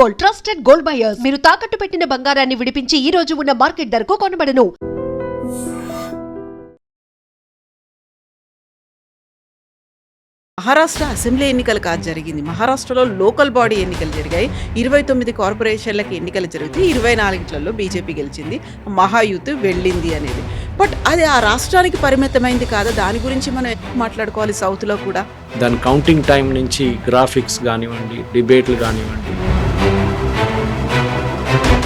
Gold, trusted gold buyers. మీరు తాకట్టు పెట్టిన బంగారాన్ని విడిపించి ఈ రోజు ఉన్న మార్కెట్ ధరకు కొనబడను. మహారాష్ట్ర అసెంబ్లీ ఎన్నికలు కాదు జరిగింది. మహారాష్ట్రలో లోకల్ బాడీ ఎన్నికలు జరిగాయి. 29 కార్పొరేషన్లకి ఎన్నికలు జరిగితే 24లలో బీజేపీ గెలిచింది. మహాయూత్ వెళ్ళింది అనేది. బట్ అది ఆ రాష్ట్రానికి పరిమితమైంది కాదు. దాని గురించి మనం మాట్లాడుకోవాలి. సౌత్లో కూడా దాని కౌంటింగ్ టైం నుంచి గ్రాఫిక్స్ కానివ్వండి, డిబేట్లు కానివ్వండి.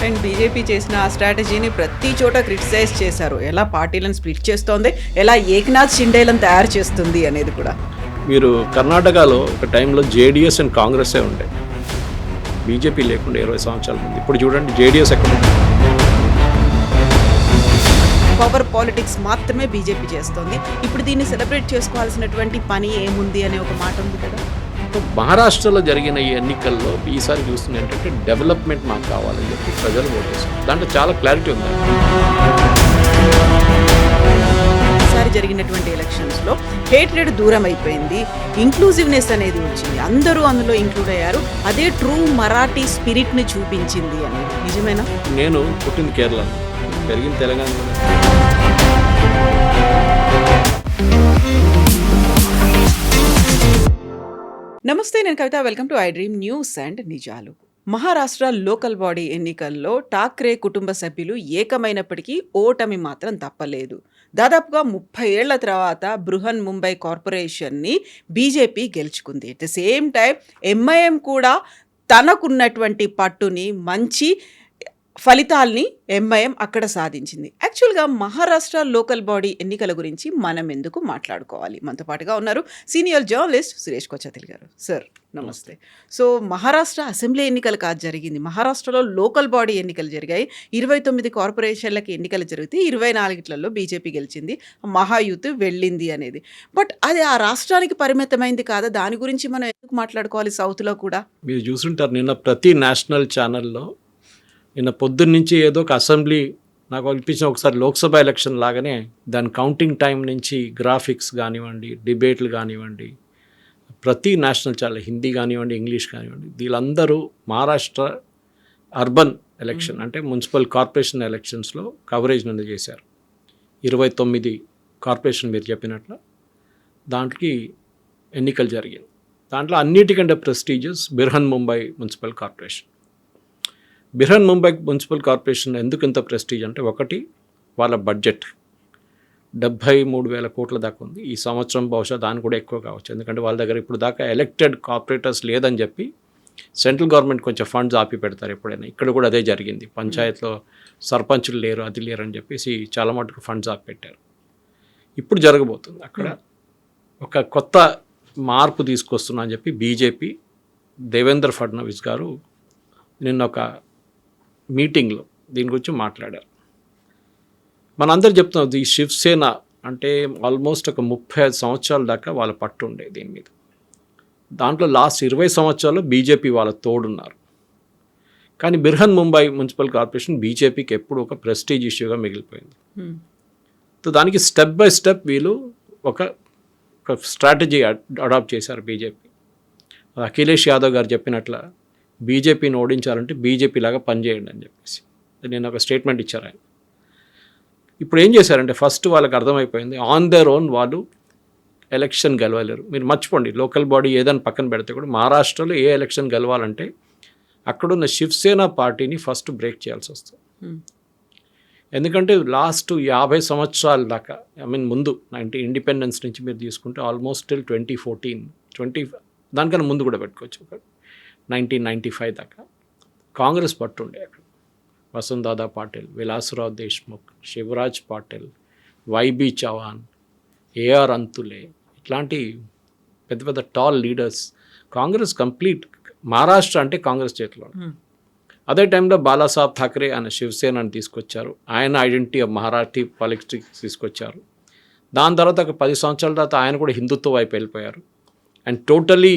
అండ్ బీజేపీ చేసిన ఆ స్ట్రాటజీని ప్రతి చోట క్రిటిసైజ్ చేశారు. ఎలా పార్టీలను స్ప్లిట్ చేస్తోంది, ఎలా ఏక్నాథ్ షిండేలను తయారు చేస్తుంది అనేది కూడా. మీరు కర్ణాటకలో ఒక టైంలో జేడీఎస్ అండ్ కాంగ్రెసే ఉండే, బీజేపీ లేకుండా 20 సంవత్సరాల ముందు. ఇప్పుడు చూడండి జేడీఎస్ ఎక్కడ ఉంది. పవర్ పాలిటిక్స్ మాత్రమే బీజేపీ చేస్తోంది. ఇప్పుడు దీన్ని సెలబ్రేట్ చేసుకోవాల్సినటువంటి పని ఏముంది అనే ఒక మాట ఉంది కదా. మహారాష్ట్రలో జరిగిన ఈ ఎన్నికల్లో ఈసారి చూస్తుంది ఏంటంటే డెవలప్మెంట్ మాకు కావాలని చెప్పి ప్రజలు ఓట్ చేస్తారు. దాంట్లో చాలా క్లారిటీ ఉంది. ఈసారి జరిగినటువంటి ఎలక్షన్స్లో హేట్రెడ్ దూరం అయిపోయింది. ఇంక్లూజివ్నెస్ అనేది వచ్చింది. అందరూ అందులో ఇంక్లూడ్ అయ్యారు. అదే ట్రూ మరాఠీ స్పిరిట్ని చూపించింది అనేది నిజమేనా? నేను పుట్టింది కేరళ, పెరిగింది తెలంగాణలో. నమస్తే, నేను Kavitha. Welcome to I dream news and నిజాలు. మహారాష్ట్ర లోకల్ బాడీ ఎన్నికల్లో ఠాక్రే కుటుంబ సభ్యులు ఏకమైనప్పటికీ ఓటమి మాత్రం తప్పలేదు. దాదాపుగా 30 ఏళ్ల తర్వాత బృహన్ ముంబై కార్పొరేషన్ని బీజేపీ గెలుచుకుంది. At the same time MIM కూడా తనకున్నటువంటి పట్టుని, మంచి ఫలితాల్ని ఎంఐఎం అక్కడ సాధించింది. యాక్చువల్గా మహారాష్ట్ర లోకల్ బాడీ ఎన్నికల గురించి మనం ఎందుకు మాట్లాడుకోవాలి? మనతో పాటుగా ఉన్నారు సీనియర్ జర్నలిస్ట్ సురేష్ కొచ్చతిల్ గారు. సార్ నమస్తే. సో మహారాష్ట్ర అసెంబ్లీ ఎన్నికలు కాదు జరిగింది. మహారాష్ట్రలో లోకల్ బాడీ ఎన్నికలు జరిగాయి. 29 కార్పొరేషన్లకి ఎన్నికలు జరిగితే 24లలో బీజేపీ గెలిచింది. మహాయూత్ వెళ్ళింది అనేది. బట్ అది ఆ రాష్ట్రానికి పరిమితమైంది కాదు. దాని గురించి మనం ఎందుకు మాట్లాడుకోవాలి? సౌత్లో కూడా మీరు చూసుంటారు, నిన్న ప్రతి నేషనల్ ఛానల్లో నిన్న పొద్దున్న నుంచి ఏదో ఒక అసెంబ్లీ నాకు అనిపించిన ఒకసారి లోక్సభ ఎలక్షన్ లాగానే దాని కౌంటింగ్ టైం నుంచి గ్రాఫిక్స్ కానివ్వండి, డిబేట్లు కానివ్వండి, ప్రతి నేషనల్ ఛానల్ హిందీ కానివ్వండి, ఇంగ్లీష్ కానివ్వండి, వీళ్ళందరూ మహారాష్ట్ర అర్బన్ ఎలక్షన్ అంటే మున్సిపల్ కార్పొరేషన్ ఎలక్షన్స్లో కవరేజ్ నిన్న చేశారు. 29 కార్పొరేషన్ మీరు చెప్పినట్లు దాంట్లోకి ఎన్నికలు జరిగాయి. దాంట్లో అన్నిటికంటే prestigious Brihan Mumbai municipal corporation. Brihan Mumbai municipal corporation ఎందుకు ఇంత ప్రెస్టీజ్ అంటే, ఒకటి వాళ్ళ బడ్జెట్ 73,000 కోట్ల దాకా ఉంది. ఈ సంవత్సరం బహుశా దాని కూడా ఎక్కువ కావచ్చు. ఎందుకంటే వాళ్ళ దగ్గర ఇప్పుడు దాకా ఎలక్టెడ్ కార్పొరేటర్స్ లేదని చెప్పి సెంట్రల్ గవర్నమెంట్ కొంచెం ఫండ్స్ ఆపి పెడతారు ఎప్పుడైనా. ఇక్కడ కూడా అదే జరిగింది. పంచాయత్లో సర్పంచులు లేరు, అది లేరు అని చెప్పేసి చాలా మటుకు ఫండ్స్ ఆపి పెట్టారు. ఇప్పుడు జరగబోతుంది అక్కడ ఒక కొత్త మార్పు తీసుకొస్తున్నా అని చెప్పి బీజేపీ దేవేంద్ర ఫడ్నవీస్ గారు నిన్న ఒక మీటింగ్లో దీని గురించి మాట్లాడారు. మనందరూ చెప్తున్నాం ఈ శివసేన అంటే ఆల్మోస్ట్ ఒక 35 సంవత్సరాల దాకా వాళ్ళ పట్టు ఉండే దీని మీద. దాంట్లో లాస్ట్ 20 సంవత్సరాలు బీజేపీ వాళ్ళ తోడున్నారు. కానీ బిర్హన్ ముంబై మున్సిపల్ కార్పొరేషన్ బీజేపీకి ఎప్పుడు ఒక ప్రెస్టీజ్ ఇష్యూగా మిగిలిపోయింది. సో దానికి స్టెప్ బై స్టెప్ వీళ్ళు ఒక స్ట్రాటజీ అడాప్ట్ చేశారు బీజేపీ. అఖిలేష్ యాదవ్ గారు చెప్పినట్ల బీజేపీని ఓడించాలంటే బీజేపీ లాగా పనిచేయండి అని చెప్పేసి నేను ఒక స్టేట్మెంట్ ఇచ్చారు ఆయన. ఇప్పుడు ఏం చేశారంటే ఫస్ట్ వాళ్ళకి అర్థమైపోయింది ఆన్ దేర్ ఓన్ వాళ్ళు ఎలక్షన్ గెలవలేరు. మీరు మర్చిపోండి, లోకల్ బాడీ ఏదైనా పక్కన పెడితే కూడా మహారాష్ట్రలో ఏ ఎలక్షన్ గెలవాలంటే అక్కడున్న శివసేన పార్టీని ఫస్ట్ బ్రేక్ చేయాల్సి వస్తుంది. ఎందుకంటే లాస్ట్ 50 సంవత్సరాల దాకా ముందు ఇండిపెండెన్స్ నుంచి మీరు తీసుకుంటే ఆల్మోస్ట్ టిల్ 2014 దానికన్నా ముందు కూడా పెట్టుకోవచ్చు, 1995 దాకా కాంగ్రెస్ పట్టుండే. అక్కడ వసుంధరా పాటిల్, విలాసరావు దేశ్ముఖ్, శివరాజ్ పాటిల్, వైబీ చవాన్, ఏఆర్ అంతులే, ఇట్లాంటి పెద్ద పెద్ద tall leaders. Congress complete Maharashtra అంటే కాంగ్రెస్ చేతిలో. అదే టైంలో బాలాసాహెబ్ ఠాక్రే ఆయన శివసేనని తీసుకొచ్చారు. ఆయన ఐడెంటిటీ ఆఫ్ మరాఠీ పాలిటిక్స్ తీసుకొచ్చారు. దాని తర్వాత ఒక 10 సంవత్సరాల తర్వాత ఆయన కూడా హిందుత్వ వైపు వెళ్ళిపోయారు అండ్ టోటలీ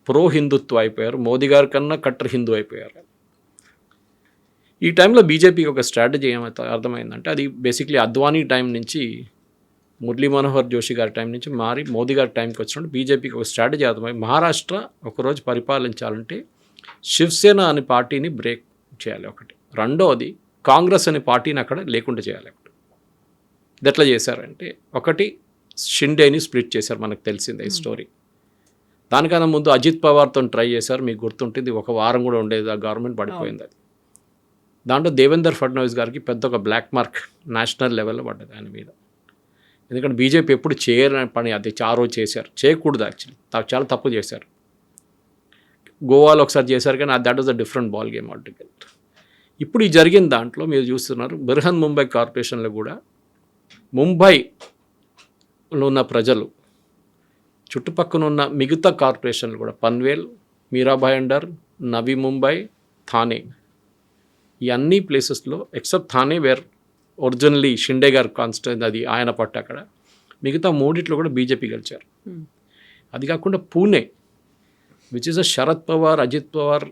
ప్రో హిందుత్వ అయిపోయారు. మోదీ గారి కన్నా కట్టర్ హిందూ అయిపోయారు. ఈ టైంలో బీజేపీకి ఒక స్ట్రాటజీ ఏమైతే అర్థమైందంటే, అది బేసిక్లీ అద్వానీ టైం నుంచి మురళీ మనోహర్ జోషి గారి టైం నుంచి మారి మోదీ గారి టైంకి వచ్చినప్పుడు బీజేపీకి ఒక స్ట్రాటజీ అర్థమై, మహారాష్ట్ర ఒకరోజు పరిపాలించాలంటే శివసేన అనే పార్టీని బ్రేక్ చేయాలి ఒకటి. రెండోది కాంగ్రెస్ అనే పార్టీని అక్కడ లేకుండా చేయాలి ఒకటి. ఇది ఎట్లా చేశారంటే, ఒకటి షిండేని స్ప్లిట్ చేశారు, మనకు తెలిసిందే ఈ స్టోరీ. దానికన్నా ముందు అజిత్ పవార్తో ట్రై చేశారు, మీకు గుర్తుంటుంది. ఒక వారం కూడా ఉండేది, ఆ గవర్నమెంట్ పడిపోయింది. అది దాంట్లో దేవేందర్ ఫడ్నవీస్ గారికి పెద్ద ఒక బ్లాక్ మార్క్ నేషనల్ లెవెల్లో పడ్డది ఆయన మీద. ఎందుకంటే బీజేపీ ఎప్పుడు చేయని పని అది ఆ రోజు చేశారు, చేయకూడదు యాక్చువల్లీ, చాలా తప్పు చేశారు. గోవాలో ఒకసారి చేశారు, కానీ that was a different ball game altogether. ఇప్పుడు ఈ జరిగిన దాంట్లో మీరు చూస్తున్నారు, బృహన్ ముంబై కార్పొరేషన్లో కూడా ముంబైలో ఉన్న ప్రజలు, చుట్టుపక్కల ఉన్న మిగతా కార్పొరేషన్లు కూడా, పన్వేల్, మీరా భాయండర్, నవీ ముంబై, థానే, ఈ అన్ని ప్లేసెస్లో except Thane where originally Shinde గారు కాన్స్టిట్యూన్సీ, అది ఆయన పట్టు, అక్కడ మిగతా మూడిట్లో కూడా బీజేపీ గెలిచారు. అది కాకుండా Pune, which is a Sharad Pawar, Ajit Pawar,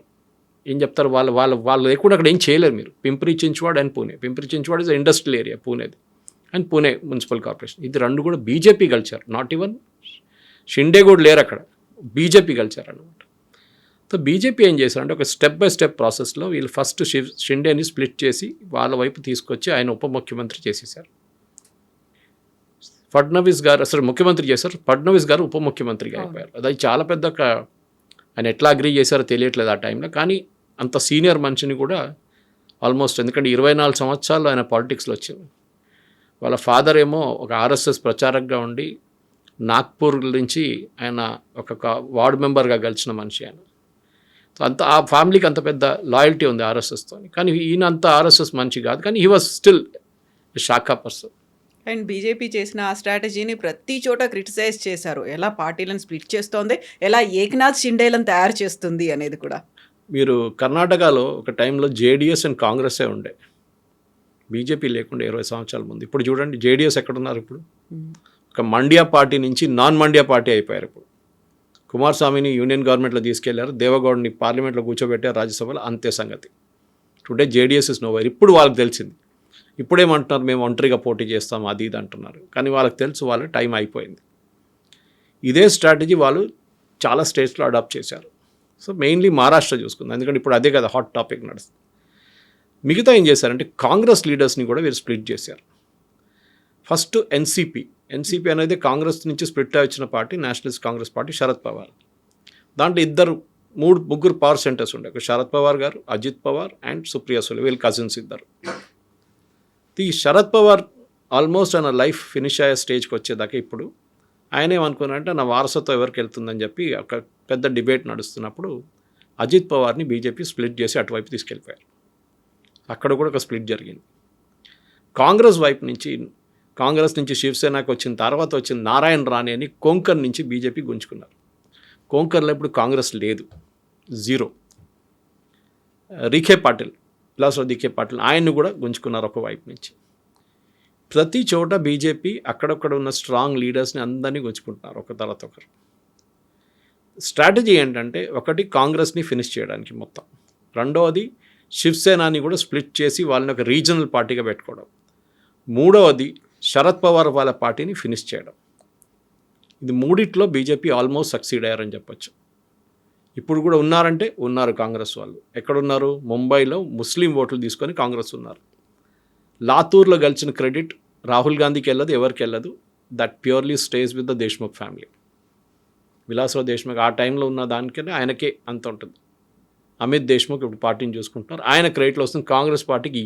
ఏం చెప్తారు, వాళ్ళు లేకుండా అక్కడ ఏం చేయలేరు మీరు. Pimpri Chinchwad and Pune. Pimpri Chinchwad is industrial area పూణేది, అండ్ పూణే మున్సిపల్ కార్పొరేషన్. ఇది రెండు కూడా బీజేపీ గెలిచారు. నాట్ ఈవెన్ షిండే కూడా లేరు అక్కడ, బీజేపీ గెలిచారు అనమాట. సో బీజేపీ ఏం చేశారంటే, ఒక స్టెప్ బై స్టెప్ ప్రాసెస్లో వీళ్ళు ఫస్ట్ షిండేని స్ప్లిట్ చేసి వాళ్ళ వైపు తీసుకొచ్చి ఆయన ఉప ముఖ్యమంత్రి చేసేసారు. ఫడ్నవీస్ గారు అసలు ముఖ్యమంత్రి చేశారు, ఫడ్నవీస్ గారు ఉప ముఖ్యమంత్రిగా అయిపోయారు. అది చాలా పెద్ద ఆయన ఎట్లా అగ్రీ చేశారో తెలియట్లేదు ఆ టైంలో. కానీ అంత సీనియర్ మనిషిని కూడా ఆల్మోస్ట్, ఎందుకంటే 24 సంవత్సరాలు ఆయన పాలిటిక్స్లో వచ్చారు. వాళ్ళ ఫాదర్ ఏమో ఒక ఆర్ఎస్ఎస్ ప్రచారకగా ఉండి నాగ్పూర్ నుంచి ఆయన ఒక వార్డు మెంబర్గా గెలిచిన మనిషి ఆయన. సో అంత ఆ ఫ్యామిలీకి అంత పెద్ద లాయల్టీ ఉంది ఆర్ఎస్ఎస్తో. కానీ ఈయన అంత ఆర్ఎస్ఎస్ మనిషి కాదు, కానీ హీ వాజ్ స్టిల్ శాఖా పర్సన్. అండ్ బీజేపీ చేసిన ఆ స్ట్రాటజీని ప్రతి చోట క్రిటిసైజ్ చేశారు, ఎలా పార్టీలను స్ప్లిట్ చేస్తోంది, ఎలా ఏక్నాథ్ షిండేలను తయారు చేస్తుంది అనేది కూడా. మీరు కర్ణాటకలో ఒక టైంలో జేడిఎస్ అండ్ కాంగ్రెసే ఉండే, బీజేపీ లేకుండా 20 సంవత్సరాల ముందు. ఇప్పుడు చూడండి జేడిఎస్ ఎక్కడున్నారు ఇప్పుడు. ఒక మండ్యా పార్టీ నుంచి నాన్ మండ్యా పార్టీ అయిపోయారు. ఇప్పుడు కుమారస్వామిని యూనియన్ గవర్నమెంట్లో తీసుకెళ్లారు, దేవగౌడ్ని పార్లమెంట్లో కూర్చోబెట్టారు, రాజ్యసభలో, అంతే సంగతి. Today JDS is nowhere. ఇప్పుడు వాళ్ళకి తెలిసింది, ఇప్పుడేమంటున్నారు, మేము ఒంటరిగా పోటీ చేస్తాం అది ఇది అంటున్నారు. కానీ వాళ్ళకి తెలుసు వాళ్ళ టైం అయిపోయింది. ఇదే స్ట్రాటజీ వాళ్ళు చాలా స్టేట్స్లో అడాప్ట్ చేశారు. సో మెయిన్లీ మహారాష్ట్ర చూసుకుందాం, ఎందుకంటే ఇప్పుడు అదే కదా హాట్ టాపిక్ నడుస్తుంది. మిగతా ఏం చేశారంటే, కాంగ్రెస్ లీడర్స్ని కూడా వీరు స్ప్లిట్ చేశారు. ఫస్ట్ ఎన్సీపీ అనేది కాంగ్రెస్ నుంచి స్ప్లిట్ వచ్చిన party, Nationalist Congress party, Sharad Pawar. దాంట్లో ముగ్గురు పవర్ సెంటర్స్ ఉండే, శరద్ పవార్ గారు, అజిత్ పవార్ అండ్ సుప్రియా సులే, వీళ్ళు కజిన్స్ ఇద్దరు. ఈ శరద్ పవార్ ఆల్మోస్ట్ ఆయన లైఫ్ ఫినిష్ అయ్యే స్టేజ్కి వచ్చేదాకా ఇప్పుడు ఆయన ఏమనుకున్నారంటే, నా వారసత్వం ఎవరికి వెళ్తుందని చెప్పి ఒక పెద్ద డిబేట్ నడుస్తున్నప్పుడు అజిత్ పవార్ని బీజేపీ స్ప్లిట్ చేసి అటువైపు తీసుకెళ్ళిపోయారు. అక్కడ కూడా ఒక స్ప్లిట్ జరిగింది. కాంగ్రెస్ నుంచి శివసేనకు వచ్చిన తర్వాత వచ్చిన నారాయణ రాణే అని కొంకర్ నుంచి బీజేపీ గుంజుకున్నారు. కొంకర్లో ఇప్పుడు కాంగ్రెస్ లేదు, జీరో. రీఖే పాటిల్, బిలాసరావు దిఖే పాటిల్, ఆయన్ని కూడా గుంజుకున్నారు ఒకవైపు నుంచి. ప్రతి చోట బీజేపీ అక్కడక్కడ ఉన్న స్ట్రాంగ్ లీడర్స్ని అందరినీ గుంజుకుంటున్నారు ఒక తర్వాత ఒకరు. స్ట్రాటజీ ఏంటంటే, ఒకటి కాంగ్రెస్ని ఫినిష్ చేయడానికి మొత్తం, రెండవది శివసేనాని కూడా స్ప్లిట్ చేసి వాళ్ళని ఒక రీజనల్ పార్టీగా పెట్టుకోవడం, మూడవది శరద్ పవార్ వాళ్ళ పార్టీని ఫినిష్ చేయడం. ఇది మూడిట్లో బీజేపీ ఆల్మోస్ట్ సక్సీడ్ అయ్యారని చెప్పొచ్చు. ఇప్పుడు కూడా ఉన్నారు కాంగ్రెస్ వాళ్ళు. ఎక్కడున్నారు? ముంబైలో ముస్లిం ఓట్లు తీసుకొని కాంగ్రెస్ ఉన్నారు. లాతూర్లో గెలిచిన క్రెడిట్ రాహుల్ గాంధీకి వెళ్ళదు, ఎవరికి వెళ్ళదు. That purely stays with the Deshmukh family. Vilasrao Deshmukh ఆ టైంలో ఉన్న దానికనే ఆయనకే అంత ఉంటుంది. అమిత్ దేశ్ముఖ్ ఇప్పుడు పార్టీని చూసుకుంటున్నారు, ఆయన క్రెడిట్లో వస్తుంది. కాంగ్రెస్ పార్టీకి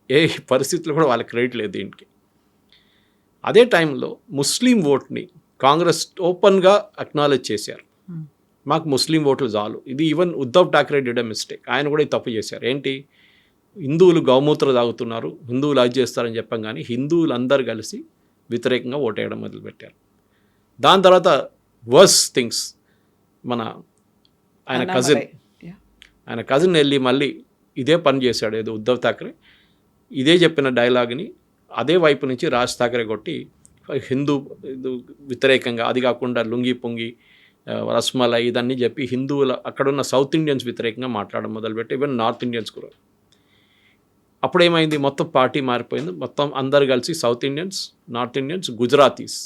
ఏ పరిస్థితుల్లో కూడా వాళ్ళ క్రెడిట్ లేదు దీనికి. అదే టైంలో ముస్లిం ఓట్ని కాంగ్రెస్ ఓపెన్గా అక్నాలెడ్జ్ చేశారు, మాకు ముస్లిం ఓట్లు చాలు. ఇది even Uddhav Thackeray did a mistake, ఆయన కూడా ఈ తప్పు చేశారు. ఏంటి, హిందువులు గౌమూత్ర తాగుతున్నారు, హిందువులు అది చేస్తారని చెప్పాం, కానీ హిందువులు అందరు కలిసి వ్యతిరేకంగా ఓటేయడం మొదలుపెట్టారు. దాని తర్వాత వర్స్ థింగ్స్, ఆయన కజిన్ వెళ్ళి మళ్ళీ ఇదే పని చేశాడు, ఏదో ఉద్ధవ్ ఠాక్రే ఇదే చెప్పిన డైలాగ్ని అదే వైపు నుంచి రాజ్ ఠాక్రే కొట్టి హిందూ వ్యతిరేకంగా, అది కాకుండా లుంగి పొంగి రస్మలై ఇదన్నీ చెప్పి హిందువుల అక్కడున్న సౌత్ ఇండియన్స్ వ్యతిరేకంగా మాట్లాడడం మొదలుపెట్టి, ఈవెన్ నార్త్ ఇండియన్స్ కూడా. అప్పుడేమైంది, మొత్తం పార్టీ మారిపోయింది. మొత్తం అందరు కలిసి south Indians, north Indians, Gujaratis,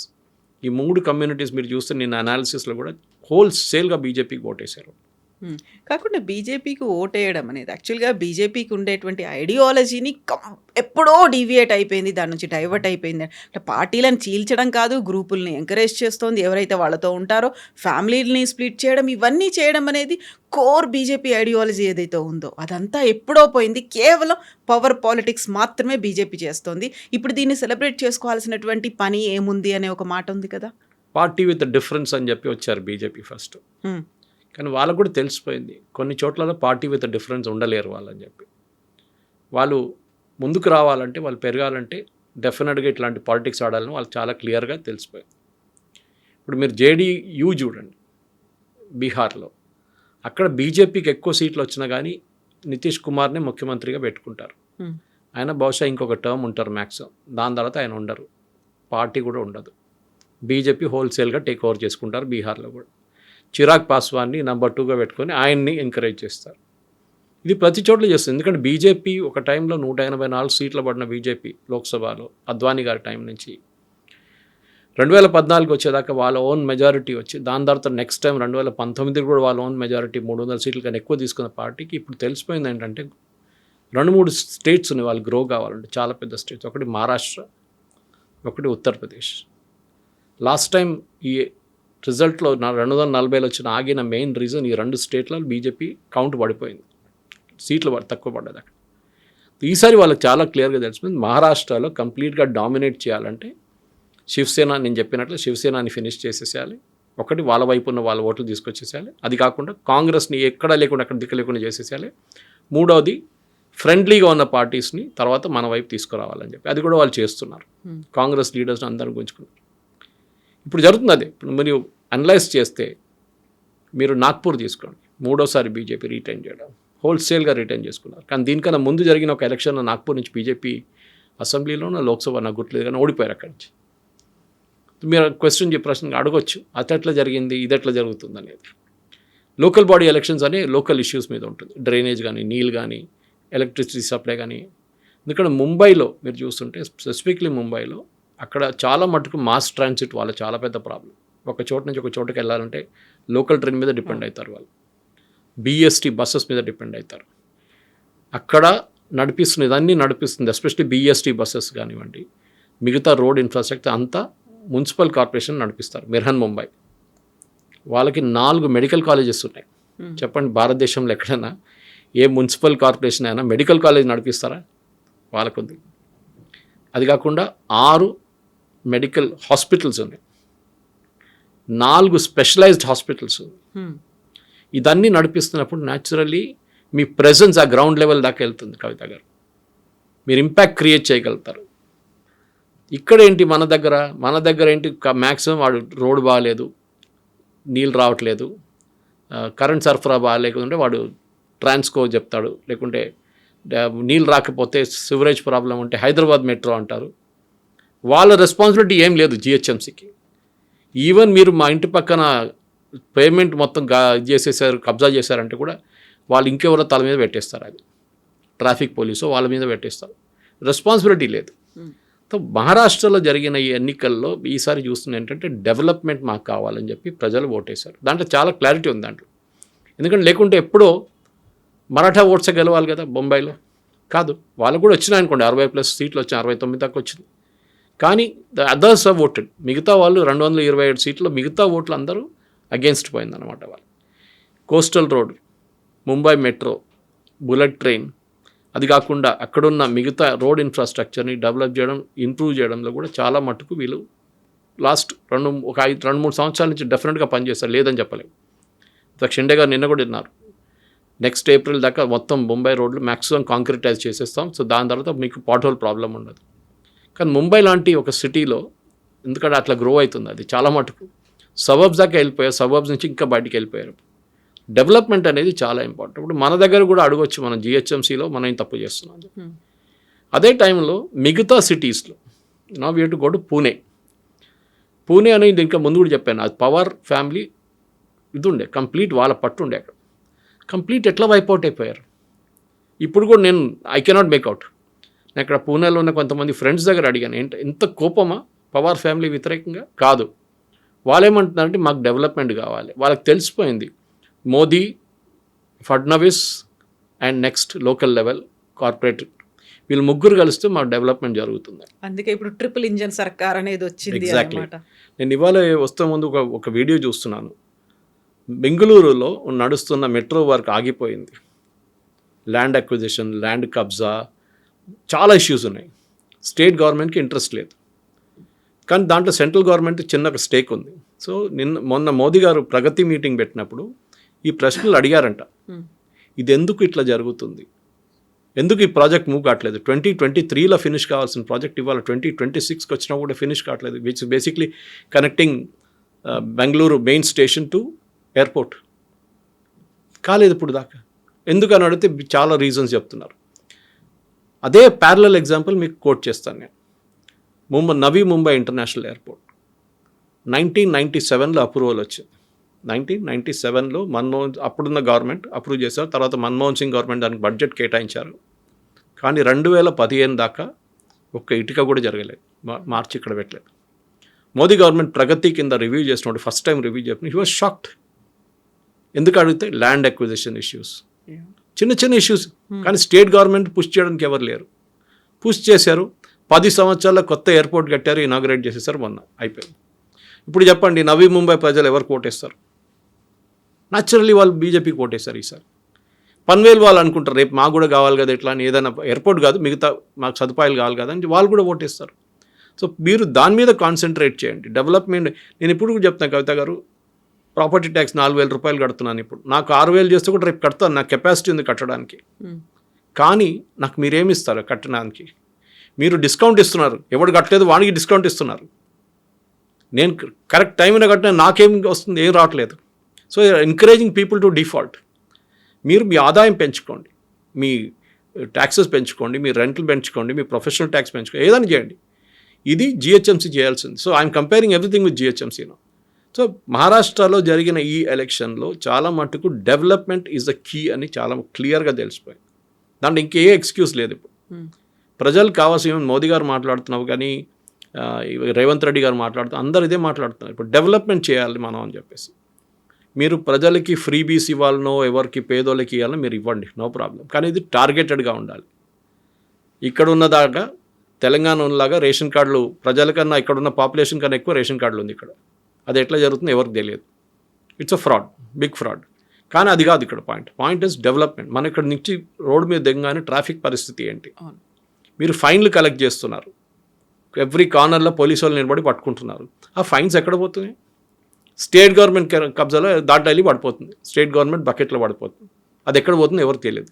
ఈ 3 కమ్యూనిటీస్ మీరు చూస్తే నిన్న అనాలిసిస్లో కూడా హోల్సేల్గా బీజేపీకి ఓటేశారు. కాకుండా బీజేపీకి ఓటేయడం అనేది యాక్చువల్‌గా బీజేపీకి ఉండేటువంటి ఐడియాలజీని ఎప్పుడో డీవియేట్ అయిపోయింది. దాని నుంచి డైవర్ట్ అయిపోయింది. అంటే పార్టీలను చీల్చడం కాదు, గ్రూపుల్ని ఎంకరేజ్ చేస్తోంది. ఎవరైతే వాళ్ళతో ఉంటారో ఫ్యామిలీలని స్ప్లిట్ చేయడం, ఇవన్నీ చేయడం అనేది కోర్ బీజేపీ ఐడియాలజీ ఏదైతే ఉందో అదంతా ఎప్పుడో పోయింది. కేవలం పవర్ పాలిటిక్స్ మాత్రమే బీజేపీ చేస్తోంది. ఇప్పుడు దీన్ని సెలబ్రేట్ చేసుకోవాల్సినటువంటి పని ఏముంది అనే ఒక మాట ఉంది కదా! పార్టీ విత్ డిఫరెన్స్ అని చెప్పి వచ్చారు బీజేపీ ఫస్ట్. హ్మ్. కానీ వాళ్ళకు కూడా తెలిసిపోయింది కొన్ని చోట్లలో పార్టీ విత్ డిఫరెన్స్ ఉండలేరు వాళ్ళని చెప్పి. వాళ్ళు ముందుకు రావాలంటే, వాళ్ళు పెరగాలంటే డెఫినెట్గా ఇట్లాంటి పాలిటిక్స్ ఆడాలని వాళ్ళకి చాలా క్లియర్గా తెలిసిపోయింది. ఇప్పుడు మీరు జేడీయూ చూడండి బీహార్లో, అక్కడ బీజేపీకి ఎక్కువ సీట్లు వచ్చినా కానీ నితీష్ కుమార్నే ముఖ్యమంత్రిగా పెట్టుకుంటారు. ఆయన బహుశా ఇంకొక టర్మ్ ఉంటారు మ్యాక్సిమం, దాని తర్వాత ఆయన ఉండరు, పార్టీ కూడా ఉండదు. బీజేపీ హోల్సేల్గా టేక్ ఓవర్ చేసుకుంటారు బీహార్లో కూడా. చిరాగ్ పాస్వాన్ని నెంబర్ 2గా పెట్టుకొని ఆయన్ని ఎంకరేజ్ చేస్తారు. ఇది ప్రతి చోట్ల చేస్తుంది. ఎందుకంటే బీజేపీ ఒక టైంలో 184 సీట్లు పడిన బీజేపీ లోక్సభలో అద్వానీ గారి టైం నుంచి 2014 వచ్చేదాకా వాళ్ళ ఓన్ మెజారిటీ వచ్చి, దాని తర్వాత నెక్స్ట్ టైం 2019 కూడా వాళ్ళ ఓన్ మెజారిటీ 300 సీట్ల కన్నా ఎక్కువ తీసుకున్న పార్టీకి ఇప్పుడు తెలిసిపోయింది ఏంటంటే 2-3 స్టేట్స్ ఉన్నాయి వాళ్ళు గ్రో కావాలంటే, చాలా పెద్ద స్టేట్స్. ఒకటి మహారాష్ట్ర, ఒకటి ఉత్తరప్రదేశ్. లాస్ట్ టైం ఈ రిజల్ట్లో 240 వచ్చిన ఆగిన మెయిన్ రీజన్ ఈ 2 స్టేట్లలో బీజేపీ కౌంట్ పడిపోయింది, సీట్లు తక్కువ పడ్డది అక్కడ. ఈసారి వాళ్ళకి చాలా క్లియర్గా తెలిసిపోయింది మహారాష్ట్రలో కంప్లీట్గా డామినేట్ చేయాలంటే శివసేన, నేను చెప్పినట్లు శివసేనాని ఫినిష్ చేసేసేయాలి. ఒకటి వాళ్ళ వైపు ఉన్న వాళ్ళ ఓట్లు తీసుకొచ్చేసేయాలి. అది కాకుండా కాంగ్రెస్ని ఎక్కడా లేకుండా అక్కడ దిక్కు లేకుండా చేసేసేయాలి. మూడవది ఫ్రెండ్లీగా ఉన్న పార్టీస్ని తర్వాత మన వైపు తీసుకురావాలని చెప్పి అది కూడా వాళ్ళు చేస్తున్నారు. కాంగ్రెస్ లీడర్స్ని అందరూ గుంజుకున్నారు. ఇప్పుడు జరుగుతుంది అదే. ఇప్పుడు మీరు అనలైజ్ చేస్తే మీరు నాగ్పూర్ తీసుకోండి, 3వ బీజేపీ రిటైన్ చేయడం, హోల్సేల్గా రిటైన్ చేసుకున్నారు. కానీ దీనికన్నా ముందు జరిగిన ఒక ఎలక్షన్లో నాగ్పూర్ నుంచి బీజేపీ అసెంబ్లీలోనూ లోక్సభ నాకు గుర్తులేదు కానీ ఓడిపోయారు అక్కడి నుంచి. మీరు క్వశ్చన్ ప్రశ్న అడగొచ్చు, అట్లా జరిగింది, ఇది ఎట్లా జరుగుతుంది అనేది. లోకల్ బాడీ ఎలక్షన్స్ అనే లోకల్ ఇష్యూస్ మీద ఉంటుంది, డ్రైనేజ్ కానీ, నీళ్ళు కానీ, ఎలక్ట్రిసిటీ సప్లై కానీ. ఎందుకంటే ముంబైలో మీరు చూస్తుంటే స్పెసిఫిక్లీ ముంబైలో అక్కడ చాలా మటుకు మాస్ ట్రాన్సిట్ వాళ్ళ చాలా పెద్ద ప్రాబ్లం. ఒక చోట నుంచి ఒక చోటుకి వెళ్ళాలంటే లోకల్ ట్రైన్ మీద డిపెండ్ అవుతారు వాళ్ళు, బీఎస్టీ బస్సెస్ మీద డిపెండ్ అవుతారు. అక్కడ నడిపిస్తుంది, ఇదన్నీ నడిపిస్తుంది, ఎస్పెషల్లీ బీఎస్టీ బస్సెస్ కానివ్వండి, మిగతా రోడ్ ఇన్ఫ్రాస్ట్రక్చర్ అంతా మున్సిపల్ కార్పొరేషన్ నడిపిస్తారు. మిర్హన్ ముంబై వాళ్ళకి 4 మెడికల్ కాలేజెస్ ఉన్నాయి. చెప్పండి భారతదేశంలో ఎక్కడైనా ఏ మున్సిపల్ కార్పొరేషన్ అయినా మెడికల్ కాలేజ్ నడిపిస్తారా? వాళ్ళకుంది. అది కాకుండా 6 మెడికల్ హాస్పిటల్స్ ఉన్నాయి, 4 స్పెషలైజ్డ్ హాస్పిటల్స్ ఉన్నాయి. ఇదన్నీ నడిపిస్తున్నప్పుడు న్యాచురల్లీ మీ ప్రెజెన్స్ ఆ గ్రౌండ్ లెవెల్ దాకా వెళ్తుంది. కవిత గారు, మీరు ఇంపాక్ట్ క్రియేట్ చేయగలుగుతారు. ఇక్కడ ఏంటి మన దగ్గర ఏంటి మ్యాక్సిమం వాడు రోడ్డు బాగాలేదు, నీళ్ళు రావట్లేదు, కరెంట్ సరఫరా బాగాలేకుంటే వాడు ట్రాన్స్కో చెప్తాడు, లేకుంటే నీళ్ళు రాకపోతే సివరేజ్ ప్రాబ్లం ఉంటే హైదరాబాద్ మెట్రో అంటారు. వాళ్ళ రెస్పాన్సిబిలిటీ ఏం లేదు జిహెచ్ఎంసీకి. ఈవెన్ మీరు మా ఇంటి పక్కన పేమెంట్ మొత్తం చేసేసారు, కబ్జా చేశారంటే కూడా వాళ్ళు ఇంకెవరో తల మీద పెట్టేస్తారు, అది ట్రాఫిక్ పోలీసు వాళ్ళ మీద పెట్టేస్తారు, రెస్పాన్సిబిలిటీ లేదు. సో మహారాష్ట్రలో జరిగిన ఈ ఎన్నికల్లో ఈసారి చూస్తున్న ఏంటంటే డెవలప్మెంట్ మాకు కావాలని చెప్పి ప్రజలు ఓటేశారు. దాంట్లో చాలా క్లారిటీ ఉంది దాంట్లో. ఎందుకంటే లేకుంటే ఎప్పుడో మరాఠా ఓట్సే గెలవాలి కదా బొంబాయిలో, కాదు వాళ్ళకు కూడా వచ్చినాయి అనుకోండి, 60+ సీట్లు వచ్చాయి, 69 దాకా వచ్చింది. కానీ ద అదర్స్ ఆర్ ఓటెడ్, మిగతా వాళ్ళు 227 సీట్లు, మిగతా ఓట్లు అందరూ అగేన్స్ట్ పోయిందన్నమాట వాళ్ళు. Coastal road, Mumbai metro, bullet train, అది కాకుండా అక్కడున్న మిగతా రోడ్ ఇన్ఫ్రాస్ట్రక్చర్ని డెవలప్ చేయడం, ఇంప్రూవ్ చేయడంలో కూడా చాలా మట్టుకు వీళ్ళు లాస్ట్ 2-3 సంవత్సరాల నుంచి డెఫినెట్గా పనిచేస్తారు, లేదని చెప్పలేము. షిండే గారు నిన్న కూడా విన్నారు, నెక్స్ట్ ఏప్రిల్ దాకా మొత్తం ముంబై రోడ్లు మ్యాక్సిమం కాంక్రిటైజ్ చేసేస్తాం, సో దాని తర్వాత మీకు పాట్ హోల్ ప్రాబ్లం ఉండదు. కానీ ముంబై లాంటి ఒక సిటీలో ఎందుకంటే అట్లా గ్రో అవుతుంది, అది చాలా మటుకు సబర్బ్స్ దాకా వెళ్ళిపోయారు, సబర్బ్స్ నుంచి ఇంకా బయటికి వెళ్ళిపోయారు. డెవలప్మెంట్ అనేది చాలా ఇంపార్టెంట్. ఇప్పుడు మన దగ్గర కూడా అడగొచ్చు, మనం జిహెచ్ఎంసీలో మనం ఏం తప్పు చేస్తున్నాం. అదే టైంలో మిగతా సిటీస్లో నా we to go to Pune అనేది ఇంకా ముందు కూడా చెప్పాను, అది పవర్ ఫ్యామిలీ ఇది ఉండే, కంప్లీట్ వాళ్ళ పట్టు ఉండే, అక్కడ కంప్లీట్ ఎట్లా వైప్అవుట్ అయిపోయారు. ఇప్పుడు కూడా నేను ఐ కెనాట్ మేక్అవుట్. నేను ఇక్కడ పూణేలో ఉన్న కొంతమంది ఫ్రెండ్స్ దగ్గర అడిగాను, ఎంత కోపమా పవర్ ఫ్యామిలీ వ్యతిరేకంగా? కాదు, వాళ్ళు ఏమంటున్నారంటే మాకు డెవలప్మెంట్ కావాలి. వాళ్ళకి తెలిసిపోయింది Modi Fadnavis and next local level corporate వీళ్ళు ముగ్గురు కలిస్తే మా డెవలప్మెంట్ జరుగుతుంది. అందుకే ఇప్పుడు ట్రిపుల్ ఇంజన్ సర్కార్ అనేది వచ్చింది ఎగ్జాక్ట్లీ. అన్నమాట. నేను ఇవాళ వస్తే ముందు ఒక వీడియో చూస్తున్నాను. బెంగళూరులో నడుస్తున్న మెట్రో వర్క్ ఆగిపోయింది. ల్యాండ్ అక్విజిషన్, ల్యాండ్ కబ్జా, చాలా ఇష్యూస్ ఉన్నాయి. స్టేట్ గవర్నమెంట్కి ఇంట్రెస్ట్ లేదు, కానీ దాంట్లో సెంట్రల్ గవర్నమెంట్ చిన్న స్టేక్ ఉంది. సో మొన్న మోదీ గారు ప్రగతి మీటింగ్ పెట్టినప్పుడు ఈ ప్రశ్నలు అడిగారంట, ఇది ఎందుకు ఇట్లా జరుగుతుంది, ఎందుకు ఈ ప్రాజెక్ట్ మూవ్ కావట్లేదు. 2023లో ఫినిష్ కావాల్సిన ప్రాజెక్ట్ ఇవాళ 2026కి వచ్చినా కూడా ఫినిష్ కావట్లేదు. Which basically connecting Bengaluru main station to airport కాలేదు ఇప్పుడు దాకా. ఎందుకని అడిగితే చాలా రీజన్స్ చెప్తున్నారు. అదే ప్యారలల్ ఎగ్జాంపుల్ మీకు కోట్ చేస్తాను నేను. నవీ ముంబై ఇంటర్నేషనల్ ఎయిర్పోర్ట్ 1997లో అప్రూవల్ వచ్చింది. 1997లో అప్పుడున్న గవర్నమెంట్ అప్రూవ్ చేశారు. తర్వాత మన్మోహన్ సింగ్ గవర్నమెంట్ దానికి బడ్జెట్ కేటాయించారు. కానీ 2015 దాకా ఒక్క ఇటుక కూడా జరగలేదు. మార్చి ఇక్కడ పెట్టలేదు. మోదీ గవర్నమెంట్ ప్రగతి కింద రివ్యూ చేసినప్పుడు ఫస్ట్ టైం రివ్యూ చెప్పిన హీ వాజ్ షాక్డ్. ఎందుకు అడిగితే ల్యాండ్ అక్విజిషన్ ఇష్యూస్, చిన్న చిన్న ఇష్యూస్. కానీ స్టేట్ గవర్నమెంట్ పుష్ చేయడానికి ఎవరు లేరు. పుష్ చేశారు. 10 సంవత్సరాల కొత్త ఎయిర్పోర్ట్ కట్టారు, ఇనాగ్రేట్ చేసేసారు, మొన్న అయిపోయింది. ఇప్పుడు చెప్పండి, నవీ ముంబై ప్రజలు ఎవరు కోటేస్తారు? న్యాచురల్లీ వాళ్ళు బీజేపీకి ఓటేస్తారు ఈసారి. పన్వేల్ వాళ్ళు అనుకుంటారు రేపు మాకు కూడా కావాలి కదా ఇట్లా అని, ఏదైనా ఎయిర్పోర్ట్ కాదు మిగతా మాకు సదుపాయాలు కావాలి కదా అని వాళ్ళు కూడా ఓటేస్తారు. సో మీరు దాని మీద కాన్సన్ట్రేట్ చేయండి. డెవలప్మెంట్ నేను ఇప్పుడు కూడా చెప్తాను కవిత గారు, ప్రాపర్టీ ట్యాక్స్ 4,000 రూపాయలు కడుతున్నాను ఇప్పుడు. నాకు 6,000 చేస్తే కూడా రేపు కడతాను, నాకు కెపాసిటీ ఉంది కట్టడానికి. కానీ నాకు మీరేమి ఇస్తారు కట్టడానికి? మీరు డిస్కౌంట్ ఇస్తున్నారు, ఎవడు కట్టలేదు వానికి డిస్కౌంట్ ఇస్తున్నారు. నేను కరెక్ట్ టైంలో కట్టిన నాకేం వస్తుంది? ఏం రావట్లేదు. So encouraging people to default. మీరు మీ ఆదాయం పెంచుకోండి, మీ ట్యాక్సెస్ పెంచుకోండి, మీ రెంట్లు పెంచుకోండి, మీ ప్రొఫెషనల్ ట్యాక్స్ పెంచుకోండి, ఏదైనా చేయండి. ఇది జిహెచ్ఎంసీ చేయాల్సింది. So I'm comparing everything with జిహెచ్ఎంసీలో. సో మహారాష్ట్రలో జరిగిన ఈ ఎలక్షన్లో చాలా మటుకు డెవలప్మెంట్ ఈజ్ ద కీ అని చాలా క్లియర్గా తెలిసిపోయింది. దాంట్లో ఇంకే ఎక్స్క్యూజ్ లేదు. ఇప్పుడు ప్రజలకు కావాల్సిన మోదీ గారు మాట్లాడుతున్నావు, కానీ రేవంత్ రెడ్డి గారు మాట్లాడుతున్నారు, అందరు ఇదే మాట్లాడుతున్నారు. ఇప్పుడు డెవలప్మెంట్ చేయాలి మనం అని చెప్పేసి. మీరు ప్రజలకి ఫ్రీబీస్ ఇవ్వాలనో ఎవరికి పేదోళ్ళకి ఇవ్వాలనో మీరు ఇవ్వండి, నో ప్రాబ్లం. కానీ ఇది టార్గెటెడ్గా ఉండాలి. ఇక్కడ ఉన్నదాకా తెలంగాణ ఉన్నలాగా రేషన్ కార్డులు ప్రజలకన్నా ఇక్కడున్న పాపులేషన్ కన్నా ఎక్కువ రేషన్ కార్డులు ఉంది ఇక్కడ. అది ఎట్లా జరుగుతుందో ఎవరికి తెలియదు. It's a fraud, big fraud. కానీ అది కాదు ఇక్కడ పాయింట్ ఇస్ డెవలప్మెంట్. మన ఇక్కడ నుంచి రోడ్డు మీద దిగగానే ట్రాఫిక్ పరిస్థితి ఏంటి? మీరు ఫైన్లు కలెక్ట్ చేస్తున్నారు, ఎవ్రీ కార్నర్లో పోలీసు వాళ్ళు నిలబడి పట్టుకుంటున్నారు. ఆ ఫైన్స్ ఎక్కడ పోతున్నాయి? స్టేట్ గవర్నమెంట్ కబ్జాలో దాంట్లో పడిపోతుంది, స్టేట్ గవర్నమెంట్ బకెట్లో పడిపోతుంది. అది ఎక్కడ పోతుందో ఎవరికి తెలియదు.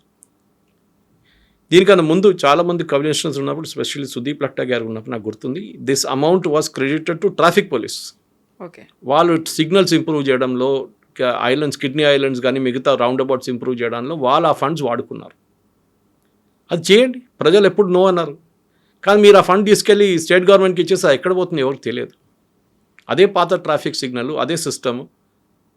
దీనికన్నా ముందు చాలామంది కమిషనర్స్ ఉన్నప్పుడు, స్పెషల్లీ సుదీప్ లక్టా గారు ఉన్నప్పుడు నాకు గుర్తుంది, this amount was credited to traffic police. Okay, వాళ్ళు సిగ్నల్స్ ఇంప్రూవ్ చేయడంలో, ఐలాండ్స్, కిడ్నీ ఐలాండ్స్ కానీ మిగతా రౌండ్ అబౌట్స్ ఇంప్రూవ్ చేయడంలో వాళ్ళు ఆ ఫండ్స్ వాడుకున్నారు. అది చేయండి, ప్రజలు ఎప్పుడు నో అన్నారు. కానీ మీరు ఆ ఫండ్ తీసుకెళ్ళి స్టేట్ గవర్నమెంట్కి ఇచ్చేసి ఎక్కడ పోతుంది ఎవరికి తెలియదు. అదే పాత ట్రాఫిక్ సిగ్నల్, అదే సిస్టమ్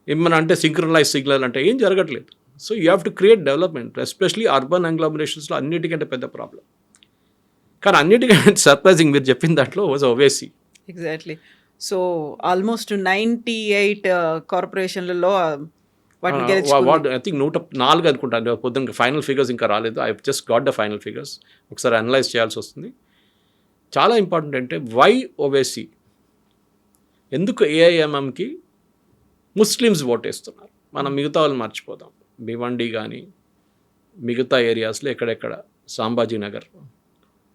ఏమన్నా అంటే సింక్రనైజ్ సిగ్నల్ అంటే ఏం జరగట్లేదు. So you have to create development, especially urban అగ్లామరేషన్స్లో అన్నిటికంటే పెద్ద ప్రాబ్లం. కానీ అన్నిటికంటే సర్ప్రైజింగ్ మీరు చెప్పిన దాంట్లో was Owaisi. Exactly. So almost 98 కార్పొరేషన్లలో వాటిని గెలుచుకుంది. ఐ థింక్ 104 అనుకుంటాను. పొద్దున్న ఫైనల్ ఫిగర్స్ ఇంకా రాలేదు. I just got the final figures. ఒకసారి అనలైజ్ చేయాల్సి వస్తుంది. చాలా ఇంపార్టెంట్ అంటే వై ఓవేసీ, ఎందుకు ఏఐఎంఎంకి ముస్లిమ్స్ ఓటేస్తున్నారు? మనం మిగతా వాళ్ళు మర్చిపోతాం. భివండి కానీ మిగతా ఏరియాస్లో ఎక్కడెక్కడ, సాంబాజీ నగర్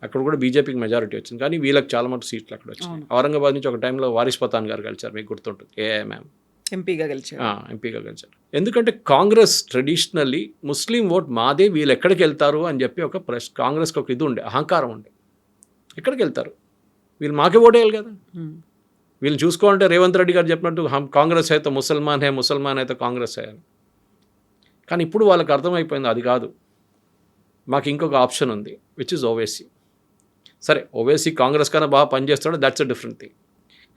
అక్కడ కూడా బీజేపీకి మెజారిటీ వచ్చింది, కానీ వీళ్ళకి చాలా మటు సీట్లు అక్కడ వచ్చినాయి. ఔరంగాబాద్ నుంచి ఒక టైంలో వారిస్ పతాన్ గారు గెలిచారు, మీకు గుర్తుంటుంది, ఏఐఎంఎం ఎంపీగా గెలిచారు. ఎందుకంటే కాంగ్రెస్ ట్రెడిషనల్లీ ముస్లిం ఓట్ మాదే, వీళ్ళు ఎక్కడికి వెళ్తారు అని చెప్పి ఒక కాంగ్రెస్కి ఒక ఇది ఉండే, అహంకారం ఉండే. ఎక్కడికి వెళ్తారు వీళ్ళు? మాకే ఓటేయాలి కదా. వీళ్ళు చూసుకోవాలంటే రేవంత్ రెడ్డి గారు చెప్పినట్టు కాంగ్రెస్ అయితే ముసల్మాన్ హే, ముసల్మాన్ అయితే కాంగ్రెస్ అయ్యారు. కానీ ఇప్పుడు వాళ్ళకి అర్థమైపోయింది అది కాదు, మాకు ఇంకొక ఆప్షన్ ఉంది, విచ్ ఇస్ ఓవేసీ. సరే, ఓవేసీ కాంగ్రెస్ కన్నా బాగా పనిచేస్తాడో దట్స్ అ డిఫరెంట్ థింగ్.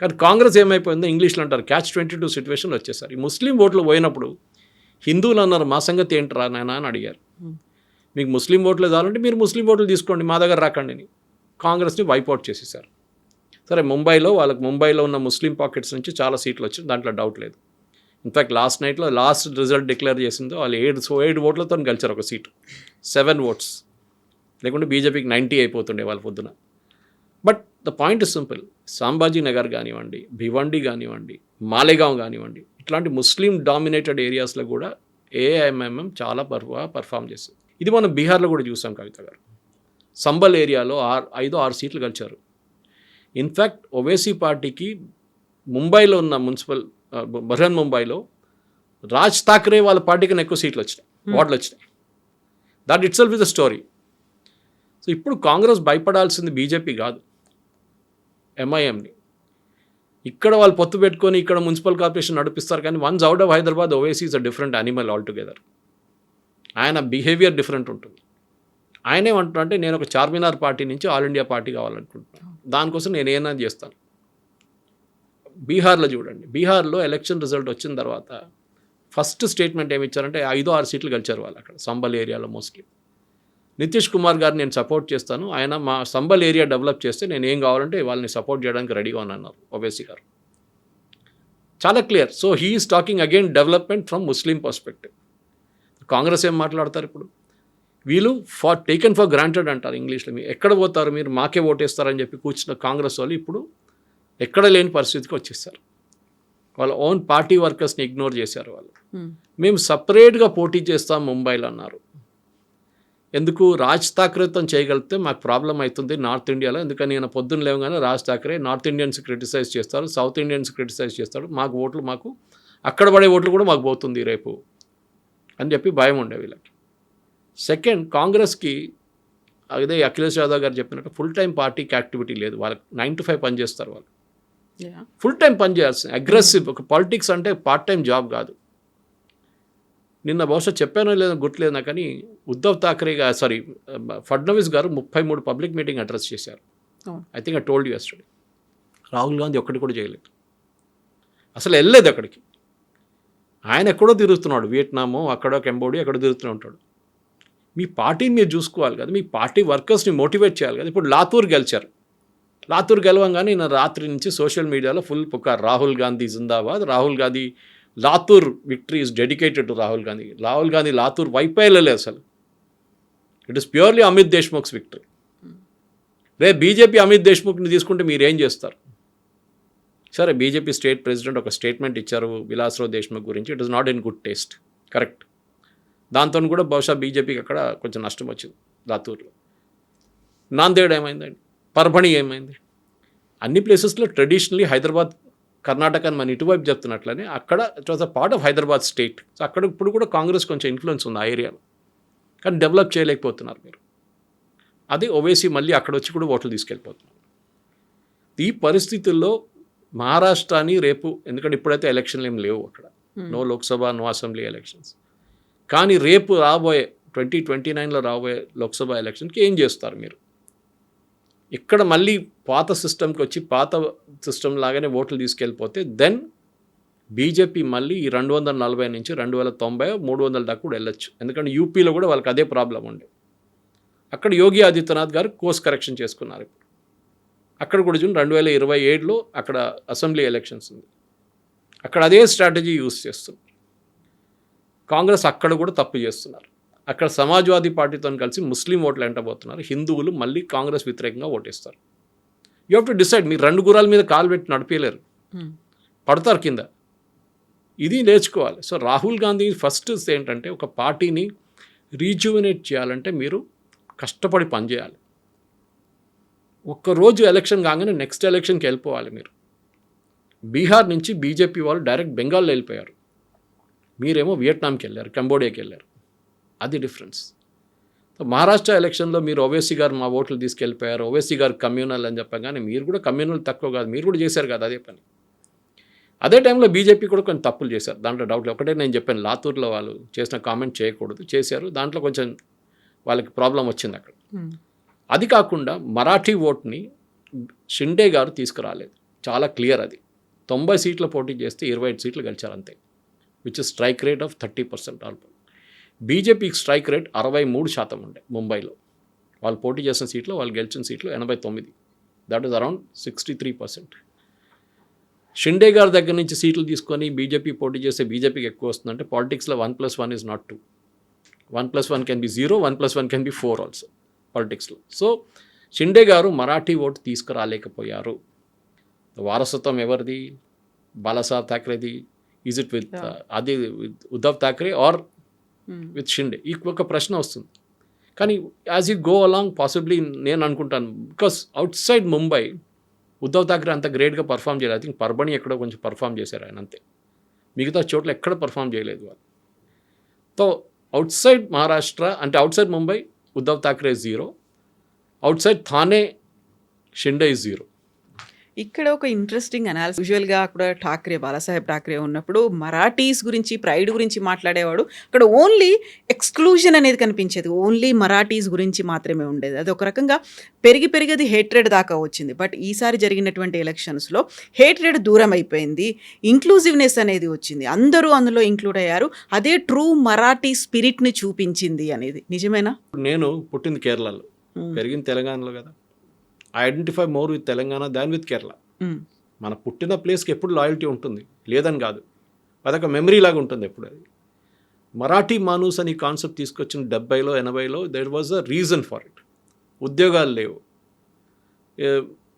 కానీ కాంగ్రెస్ ఏమైపోయిందో ఇంగ్లీష్లో అంటారు catch-22 సిచ్యువేషన్ వచ్చేసారు. ఈ ముస్లిం ఓట్లు పోయినప్పుడు హిందువులు అన్నారు, మా సంగతి ఏంటరా నాయనా అని అడిగారు. మీకు ముస్లిం ఓట్లు కావాలంటే మీరు ముస్లిం ఓట్లు తీసుకోండి, మా దగ్గర రాకండి అని కాంగ్రెస్ని వైపౌట్ చేసేసారు. సరే, ముంబైలో ఉన్న ముస్లిం పాకెట్స్ నుంచి చాలా సీట్లు వచ్చాయి, దాంట్లో డౌట్ లేదు. ఇన్ఫ్యాక్ట్ లాస్ట్ రిజల్ట్ డిక్లేర్ చేసిందో వాళ్ళు 7 ఓట్లతో గెలిచారు ఒక సీటు, 7 ఓట్స్. లేకుంటే బీజేపీకి 90 అయిపోతుండే వాళ్ళ పొద్దున. But the point is simple. Sambhaji Nagar కానివ్వండి, భివండి కానివ్వండి, మాలేగావ్ కానివ్వండి, ఇట్లాంటి ముస్లిం డామినేటెడ్ ఏరియాస్లో కూడా ఏఐఎంఎం చాలా పర్ఫామ్ చేస్తుంది. ఇది మనం బీహార్లో కూడా చూసాం కవిత గారు. సంబల్ ఏరియాలో 5-6 సీట్లు గెలిచారు. ఇన్ఫ్యాక్ట్ ఓవైసీ పార్టీకి ముంబైలో ఉన్న బర్హన్ ముంబైలో రాజ్ ఠాక్రే వాళ్ళ పార్టీకి ఎక్కువ సీట్లు వచ్చినాయి, వార్డులు వచ్చినాయి. That it self is a story. So ఇప్పుడు కాంగ్రెస్ భయపడాల్సింది బీజేపీ కాదు, ఎంఐఎంని. ఇక్కడ వాళ్ళు పొత్తు పెట్టుకొని ఇక్కడ మున్సిపల్ కార్పొరేషన్ నడిపిస్తారు, కానీ once out of Hyderabad Owaisi is a different animal all together. ఆయన బిహేవియర్ డిఫరెంట్ ఉంటుంది. ఆయన ఏమంటున్నారంటే నేను ఒక చార్మినార్ పార్టీ నుంచి ఆల్ ఇండియా పార్టీ కావాలనుకుంటున్నాను, దానికోసం నేను ఏమైనా చేస్తాను. బీహార్లో చూడండి, బీహార్లో ఎలక్షన్ రిజల్ట్ వచ్చిన తర్వాత ఫస్ట్ స్టేట్మెంట్ ఏమి ఇచ్చారంటే 5-6 సీట్లు గెలిచారు వాళ్ళు అక్కడ సంబల్ ఏరియాలో మోస్ట్లీ. నితీష్ కుమార్ గారిని నేను సపోర్ట్ చేస్తాను, ఆయన మా సంబల్ ఏరియా డెవలప్ చేస్తే నేను ఏం కావాలంటే వాళ్ళని సపోర్ట్ చేయడానికి రెడీగా ఉన్నాను ఓవైసీ గారు. చాలా clear. So he is talking again development from Muslim perspective. Congress ఏం మాట్లాడతారు ఇప్పుడు? వీళ్ళు టేకెన్ ఫర్ గ్రాంటెడ్ అంటారు ఇంగ్లీష్లో. మీరు ఎక్కడ పోతారు, మీరు మాకే ఓటేస్తారని చెప్పి కూర్చున్న కాంగ్రెస్ వాళ్ళు ఇప్పుడు ఎక్కడ లేని పరిస్థితికి వచ్చేస్తారు. వాళ్ళ ఓన్ పార్టీ వర్కర్స్ని ఇగ్నోర్ చేశారు వాళ్ళు. మేము సపరేట్గా పోటీ చేస్తాం ముంబైలో అన్నారు. ఎందుకు? రాజ్ ఠాక్రేతో చేయగలిగితే మాకు ప్రాబ్లం అవుతుంది నార్త్ ఇండియాలో. ఎందుకని నేను పొద్దున్న లేవగానే Raj Thackeray north Indians criticise చేస్తారు, సౌత్ ఇండియన్స్ క్రిటిసైజ్ చేస్తాడు, మాకు అక్కడ పడే ఓట్లు కూడా మాకు పోతుంది రేపు అని చెప్పి భయం ఉండే వీళ్ళకి. సెకండ్, కాంగ్రెస్కి అదే అఖిలేష్ యాదవ్ గారు చెప్పినట్టు ఫుల్ టైం పార్టీకి యాక్టివిటీ లేదు. వాళ్ళకి 9 to 5 పని చేస్తారు వాళ్ళు. ఫుల్ టైం పని చేయాల్సింది. అగ్రెసివ్. ఒక పాలిటిక్స్ అంటే పార్ట్ టైం జాబ్ కాదు. నిన్న బహుశా చెప్పానో లేదో గుర్తులేదు నాకు, కానీ ఉద్ధవ్ ఠాక్రే ఫడ్నవీస్ గారు 33 పబ్లిక్ మీటింగ్ అడ్రస్ చేశారు. I think I told you yesterday. Rahul Gandhi ఒక్కటి కూడా చేయలేదు, అసలు వెళ్ళలేదు అక్కడికి. ఆయన ఎక్కడో తిరుగుతున్నాడు, వియట్నామో అక్కడో కంబోడియా ఎక్కడో తిరుగుతూనే ఉంటాడు. మీ పార్టీని మీరు చూసుకోవాలి కదా, మీ పార్టీ వర్కర్స్ని మోటివేట్ చేయాలి కదా. ఇప్పుడు లాతూర్ గెలిచారు. లాతూర్ గెలవంగానే నేను రాత్రి నుంచి సోషల్ మీడియాలో ఫుల్ పుకార్, రాహుల్ గాంధీ జిందాబాద్, Rahul Gandhi Latur victory is dedicated to Rahul Gandhi. Rahul Gandhi Latur వైపే వెళ్ళలేదు అసలు. It is purely Amit Deshmukh's victory. రేపు బీజేపీ అమిత్ దేశ్ముఖ్ని తీసుకుంటే మీరేం చేస్తారు? సరే, బీజేపీ స్టేట్ ప్రెసిడెంట్ ఒక స్టేట్మెంట్ ఇచ్చారు విలాస్రావు దేశ్ముఖ్ గురించి. It is not in good taste, correct. దాంతో కూడా బహుశా బీజేపీకి అక్కడ కొంచెం నష్టం వచ్చింది లాతూర్లో. నాందేడ్ ఏమైందండి, పర్భణి ఏమైంది? అన్ని ప్లేసెస్లో ట్రెడిషనలీ హైదరాబాద్, కర్ణాటక అని మనం ఇటువైపు చెప్తున్నట్లనే అక్కడ it was a part of Hyderabad state. So అక్కడ ఇప్పుడు కూడా కాంగ్రెస్ కొంచెం ఇన్ఫ్లుయెన్స్ ఉంది ఆ ఏరియాలో, కానీ డెవలప్ చేయలేకపోతున్నారు మీరు. అదే ఓవైసీ మళ్ళీ అక్కడ వచ్చి కూడా ఓట్లు తీసుకెళ్ళిపోతున్నారు. ఈ పరిస్థితుల్లో మహారాష్ట్రని రేపు, ఎందుకంటే ఇప్పుడైతే ఎలక్షన్లు ఏం లేవు అక్కడ, no Lok Sabha no assembly elections, కానీ రేపు రాబోయే 2029లో రాబోయే లోక్సభ ఎలక్షన్కి ఏం చేస్తారు మీరు? ఇక్కడ మళ్ళీ పాత సిస్టమ్కి వచ్చి పాత సిస్టమ్ లాగానే ఓట్లు తీసుకెళ్ళిపోతే దెన్ బీజేపీ మళ్ళీ ఈ 240 నుంచి 2090, 300 దాకా కూడా వెళ్ళొచ్చు. ఎందుకంటే యూపీలో కూడా వాళ్ళకి అదే ప్రాబ్లం ఉండే. అక్కడ యోగి ఆదిత్యనాథ్ గారు కోర్స్ కరెక్షన్ చేసుకున్నారు. ఇప్పుడు అక్కడ కూడా జూన్ 2027లో అక్కడ అసెంబ్లీ ఎలక్షన్స్ ఉంది, అక్కడ అదే స్ట్రాటజీ యూస్ చేస్తుంది. కాంగ్రెస్ అక్కడ కూడా తప్పు చేస్తున్నారు. అక్కడ సమాజ్వాదీ పార్టీతో కలిసి ముస్లిం ఓట్లు ఎంటబోతున్నారు. హిందువులు మళ్ళీ కాంగ్రెస్ వ్యతిరేకంగా ఓటేస్తారు. You have to decide. మీరు 2 గుర్రాల మీద కాలు పెట్టి నడిపేయలేరు, పడతారు కింద. ఇది నేర్చుకోవాలి. సో రాహుల్ గాంధీ ఫస్ట్ ఏంటంటే ఒక పార్టీని రీజువినేట్ చేయాలంటే మీరు కష్టపడి పనిచేయాలి. ఒక్కరోజు ఎలక్షన్ కాగానే నెక్స్ట్ ఎలక్షన్కి వెళ్ళిపోవాలి మీరు. బీహార్ నుంచి బీజేపీ వాళ్ళు డైరెక్ట్ బెంగాల్లో వెళ్ళిపోయారు, మీరేమో వియట్నాంకి వెళ్ళారు, కంబోడియాకి వెళ్ళారు. అది డిఫరెన్స్. మహారాష్ట్ర ఎలక్షన్లో మీరు ఓవైసీ గారు మా ఓట్లు తీసుకెళ్ళిపోయారు, ఓవైసీ గారు కమ్యూనల్ అని చెప్పగానే మీరు కూడా కమ్యూనల్ తక్కువ కాదు, మీరు కూడా చేశారు కదా అదే పని. అదే టైంలో బీజేపీ కూడా కొన్ని తప్పులు చేశారు, దాంట్లో డౌట్. ఒకటే నేను చెప్పాను, లాతూర్లో వాళ్ళు చేసిన కామెంట్ చేయకూడదు, చేశారు. దాంట్లో కొంచెం వాళ్ళకి ప్రాబ్లం వచ్చింది అక్కడ. అది కాకుండా మరాఠీ ఓట్ని షిండే గారు తీసుకురాలేదు, చాలా క్లియర్. అది 90 సీట్ల పోటీ చేస్తే 25 సీట్లు గెలిచారు అంతే, which is strike rate of 30% ఆల్పో. బీజేపీకి స్ట్రైక్ రేట్ 63% ఉండే ముంబైలో. వాళ్ళు పోటీ చేసిన సీట్లు, వాళ్ళు గెలిచిన సీట్లు 89. That is around 63%. షిండే గారి దగ్గర నుంచి సీట్లు తీసుకొని బీజేపీ పోటీ చేస్తే బీజేపీకి ఎక్కువ వస్తుందంటే పాలిటిక్స్లో 1+1 is not 2. 1+1 can be 0, 1+1 can be 4 also పాలిటిక్స్లో. సో షిండే గారు మరాఠీ ఓటు తీసుకురాలేకపోయారు. వారసత్వం ఎవరిది? బాలాసాహెబ్ థాక్రేది. ఈజ్ ఇట్ విత్ అది with Uddhav Thackeray or with Shinde? ఈ ఒక ప్రశ్న వస్తుంది. కానీ as you go along possibly నేను అనుకుంటాను, because outside Mumbai Uddhav Thackeray అంత గ్రేట్గా పర్ఫామ్ చేయలేదు. ఐ థింక్ పర్బణి ఎక్కడో కొంచెం పర్ఫామ్ చేశారు ఆయన, అంతే. మిగతా చోట్ల ఎక్కడ పర్ఫామ్ చేయలేదు వాళ్ళు. సో అవుట్ సైడ్ మహారాష్ట్ర అంటే out side Mumbai Uddhav Thackeray 0, out side Thane Shinde 0. ఇక్కడ ఒక ఇంట్రెస్టింగ్ అనాలిసిస్. యూజువల్గా అక్కడ ఠాక్రే, బాలాసాహెబ్ ఠాక్రే ఉన్నప్పుడు మరాఠీస్ గురించి, ప్రైడ్ గురించి మాట్లాడేవాడు. అక్కడ ఓన్లీ ఎక్స్క్లూజన్ అనేది కనిపించేది, ఓన్లీ మరాఠీస్ గురించి మాత్రమే ఉండేది. అది ఒక రకంగా పెరిగి అది హేట్రెడ్ దాకా వచ్చింది. బట్ ఈసారి జరిగినటువంటి ఎలక్షన్స్లో హేట్రెడ్ దూరం అయిపోయింది, ఇంక్లూజివ్నెస్ అనేది వచ్చింది, అందరూ అందులో ఇంక్లూడ్ అయ్యారు. అదే ట్రూ మరాఠీ స్పిరిట్ని చూపించింది అనేది నిజమేనా? నేను పుట్టింది కేరళలో, పెరిగింది తెలంగాణలో కదా. I identify more with Telangana than with Kerala. మన పుట్టిన ప్లేస్కి ఎప్పుడు లాయల్టీ ఉంటుంది, లేదని కాదు, అదొక మెమరీ లాగా ఉంటుంది ఎప్పుడు. అది మరాఠీ మానూస్ అని కాన్సెప్ట్ తీసుకొచ్చిన 70లో 80లో there was a reason for it. ఉద్యోగాలు లేవు.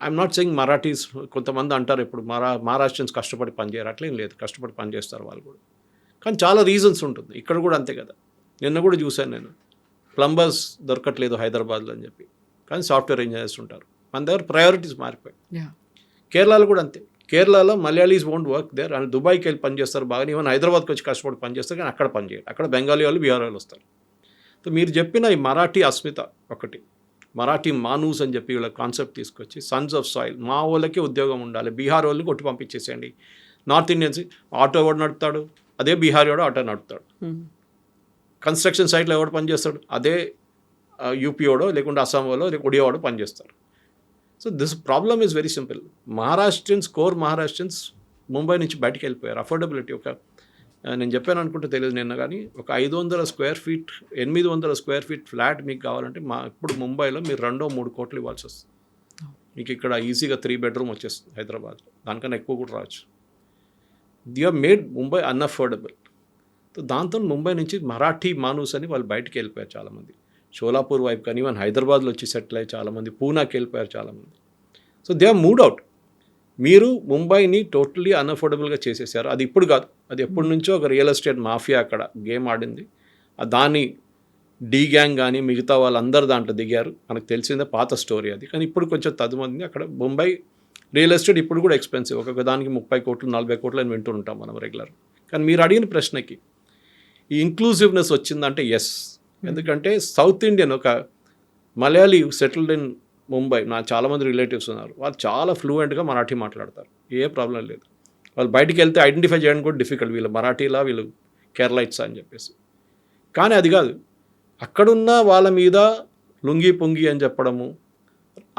ఐఎమ్ నాట్ సెయింగ్ మరాఠీస్, కొంతమంది అంటారు ఇప్పుడు మహారాష్ట్రన్స్ కష్టపడి పనిచేయరు, అట్లేం లేదు, కష్టపడి పనిచేస్తారు వాళ్ళు కూడా. కానీ చాలా రీజన్స్ ఉంటుంది. ఇక్కడ కూడా అంతే కదా. నిన్న కూడా చూశాను నేను, ప్లంబర్స్ దొరకట్లేదు హైదరాబాద్లో అని చెప్పి, కానీ సాఫ్ట్వేర్ ఇంజనీర్స్ ఉంటారు. మన దగ్గర ప్రయారిటీస్ మారిపోయాయి. కేరళలో కూడా అంతే. కేరళలో Malayalis won't work there, and దుబాయ్కి వెళ్ళి పనిచేస్తారు బాగా, ఈవెన్ హైదరాబాద్కి వచ్చి కష్టపడి పనిచేస్తారు, కానీ అక్కడ పనిచేయరు. అక్కడ బెంగాలీ వాళ్ళు, బీహార్ వాళ్ళు వస్తారు. సో మీరు చెప్పిన ఈ మరాఠీ అస్మిత ఒకటి, మరాఠీ మానూస్ అని చెప్పి వీళ్ళ కాన్సెప్ట్ తీసుకొచ్చి సన్స్ ఆఫ్ సాయిల్, మా వాళ్ళకే ఉద్యోగం ఉండాలి, బీహార్ వాళ్ళకి కొట్టి పంపించేసేయండి. నార్త్ ఇండియన్స్ ఆటో ఎవడు నడుపుతాడు? అదే బీహార్ వాడు ఆటో నడుపుతాడు. కన్స్ట్రక్షన్ సైట్లో ఎవడు పనిచేస్తాడు? అదే యూపీ వాడో లేకుంటే అస్సాం వాడో లేక ఒడియా వాడో పనిచేస్తారు. So this problem is very simple. Maharashtrians, core Maharashtrians Mumbai నుంచి బయటకు వెళ్ళిపోయారు. అఫోర్డబిలిటీ ఒక నేను చెప్పాను అనుకుంటే తెలియదు నిన్న, కానీ ఒక 500 square feet 800 square feet flat మీకు కావాలంటే ఇప్పుడు ముంబైలో మీరు 2-3 కోట్లు ఇవ్వాల్సి వస్తుంది. మీకు ఇక్కడ ఈజీగా 3 బెడ్రూమ్ వచ్చేస్తుంది హైదరాబాద్లో, దానికన్నా ఎక్కువ కూడా రావచ్చు. They are made Mumbai unaffordable. So దాంతో ముంబై నుంచి మరాఠీ మానూస్ అని వాళ్ళు బయటకు వెళ్ళిపోయారు చాలామంది. షోలాపూర్ వైపు కానీ ఈవెన్ హైదరాబాద్లో వచ్చి సెటిల్ అయ్యి చాలామంది, పూనాకి వెళ్ళిపోయారు చాలామంది. So they are moved out. మీరు ముంబైని టోటలీ అన్అఫోర్డబుల్గా చేసేసారు. అది ఇప్పుడు కాదు, అది ఎప్పటి నుంచో ఒక రియల్ ఎస్టేట్ మాఫియా అక్కడ గేమ్ ఆడింది. దాని డీ గ్యాంగ్ కానీ మిగతా వాళ్ళందరూ దాంట్లో దిగారు. మనకు తెలిసిందే, పాత స్టోరీ అది. కానీ ఇప్పుడు కొంచెం తదుమంది అక్కడ ముంబై రియల్ ఎస్టేట్ ఇప్పుడు కూడా ఎక్స్పెన్సివ్. ఒక్కొక్క దానికి 30 కోట్లు 40 కోట్లు అని వింటూ ఉంటాం మనం రెగ్యులర్. కానీ మీరు అడిగిన ప్రశ్నకి ఈ ఇంక్లూజివ్నెస్ వచ్చిందంటే ఎస్. ఎందుకంటే సౌత్ ఇండియన్ ఒక మలయాళీ సెటిల్డ్ ఇన్ ముంబై, నా చాలామంది రిలేటివ్స్ ఉన్నారు, వాళ్ళు చాలా ఫ్లూయెంట్గా మరాఠీ మాట్లాడతారు, ఏ ప్రాబ్లం లేదు. వాళ్ళు బయటికి వెళ్తే ఐడెంటిఫై చేయడానికి కూడా డిఫికల్ట్, వీళ్ళు మరాఠీలా వీళ్ళు కేరళైట్స్ అని చెప్పేసి. కానీ అది కాదు, అక్కడున్న వాళ్ళ మీద లుంగి పొంగి అని చెప్పడము,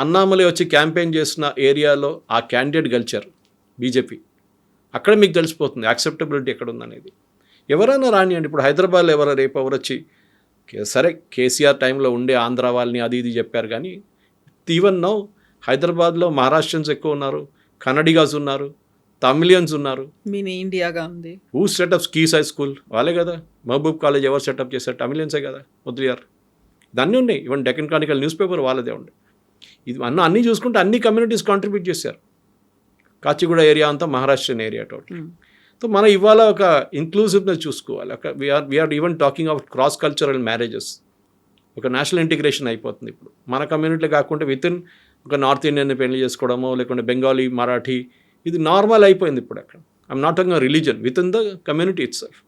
అన్నామలై వచ్చి క్యాంపెయిన్ చేసిన ఏరియాలో ఆ క్యాండిడేట్ గెలిచారు బీజేపీ, అక్కడ మీకు తెలిసిపోతుంది యాక్సెప్టబిలిటీ ఎక్కడ ఉందనేది. ఎవరైనా రానియండి, ఇప్పుడు హైదరాబాద్లో రేపు ఎవరు వచ్చి సరే కేసీఆర్ టైంలో ఉండే ఆంధ్ర వాళ్ళని అది ఇది చెప్పారు, కానీ ఈవెన్ నౌ హైదరాబాద్లో మహారాష్ట్రన్స్ ఎక్కువ ఉన్నారు, కన్నడిగాస్ ఉన్నారు, తమిళియన్స్ ఉన్నారు. మినీ ఇండియాగా ఉంది. Who setup keys high school వాళ్ళే కదా. మహబూబ్ కాలేజ్ ఎవరు సెటప్ చేశారు? తమిళియన్సే కదా, ముద్రియార్. ఇదన్నీ ఉన్నాయి. Even Deccan Chronicle news paper వాళ్ళదే ఉండే. ఇది అన్నీ చూసుకుంటే అన్ని కమ్యూనిటీస్ కాంట్రిబ్యూట్ చేశారు. కాచిగూడ ఏరియా అంతా మహారాష్ట్రన్ ఏరియా టోటల్. సో మనం ఇవాళ ఒక ఇంక్లూజివ్నెస్ చూసుకోవాలి. ఒక we are even talking of cross cultural marriages. ఒక నేషనల్ ఇంటిగ్రేషన్ అయిపోతుంది ఇప్పుడు. మన కమ్యూనిటీలో కాకుండా వితిన్ ఒక నార్త్ ఇండియన్ని పెళ్లి చేసుకోవడమో లేకుంటే బెంగాలీ, మరాఠీ, ఇది నార్మల్ అయిపోయింది ఇప్పుడు అక్కడ. I'm not talking religion, with in the community it self.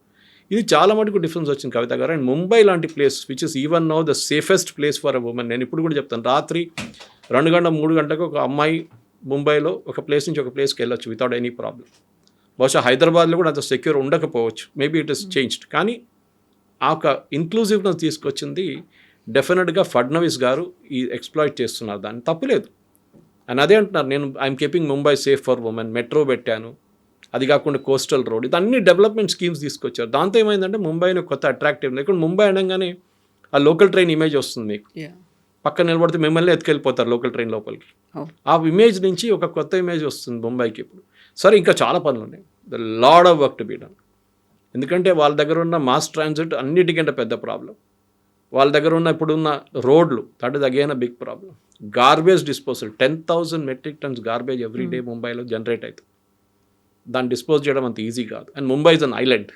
ఇది చాలా మటుకు డిఫరెన్స్ వచ్చింది కవిత గారు. అండ్ ముంబై లాంటి place which is even now the safest place for a women. నేను ఇప్పుడు కూడా చెప్తాను, రాత్రి 2 గంటల 3 గంటలకు ఒక అమ్మాయి ముంబైలో ఒక ప్లేస్ నుంచి ఒక ప్లేస్కి వెళ్ళొచ్చు వితౌట్ ఎనీ ప్రాబ్లం. బహుశా హైదరాబాద్లో కూడా అంత సెక్యూర్ ఉండకపోవచ్చు, మేబీ ఇట్ ఇస్ చేంజ్డ్. కానీ ఆ ఒక ఇంక్లూజివ్నెస్ తీసుకొచ్చింది డెఫినెట్గా ఫడ్నవీస్ గారు ఈ ఎక్స్ప్లాయిట్ చేస్తున్నారు, దాన్ని తప్పులేదు. అండ్ అదే అంటున్నారు, నేను I'm keeping Mumbai safe for women, metro పెట్టాను, అది కాకుండా కోస్టల్ రోడ్, ఇది అన్ని డెవలప్మెంట్ స్కీమ్స్ తీసుకొచ్చారు. దాంతో ఏమైందంటే ముంబైని కొత్త అట్రాక్టివ్, లేకుంటే ముంబై అనగానే ఆ లోకల్ ట్రైన్ ఇమేజ్ వస్తుంది మీకు, పక్కన నిలబడితే మిమ్మల్ని ఎత్తుకెళ్ళిపోతారు లోకల్ ట్రైన్ లోపలికి. ఆ ఇమేజ్ నుంచి ఒక కొత్త ఇమేజ్ వస్తుంది ముంబైకి ఇప్పుడు. సరే ఇంకా చాలా పనులు ఉన్నాయి, the lot of work to be done. ఎందుకంటే వాళ్ళ దగ్గర ఉన్న మాస్ ట్రాన్సిట్ అన్నిటికంటే పెద్ద ప్రాబ్లం. వాళ్ళ దగ్గర ఉన్న ఇప్పుడున్న రోడ్లు, that is again a big problem. Garbage disposal, 10,000 metric tons garbage every day ముంబైలో జనరేట్ అవుతుంది. దాన్ని డిస్పోజ్ చేయడం అంత ఈజీ కాదు. And Mumbai is an island,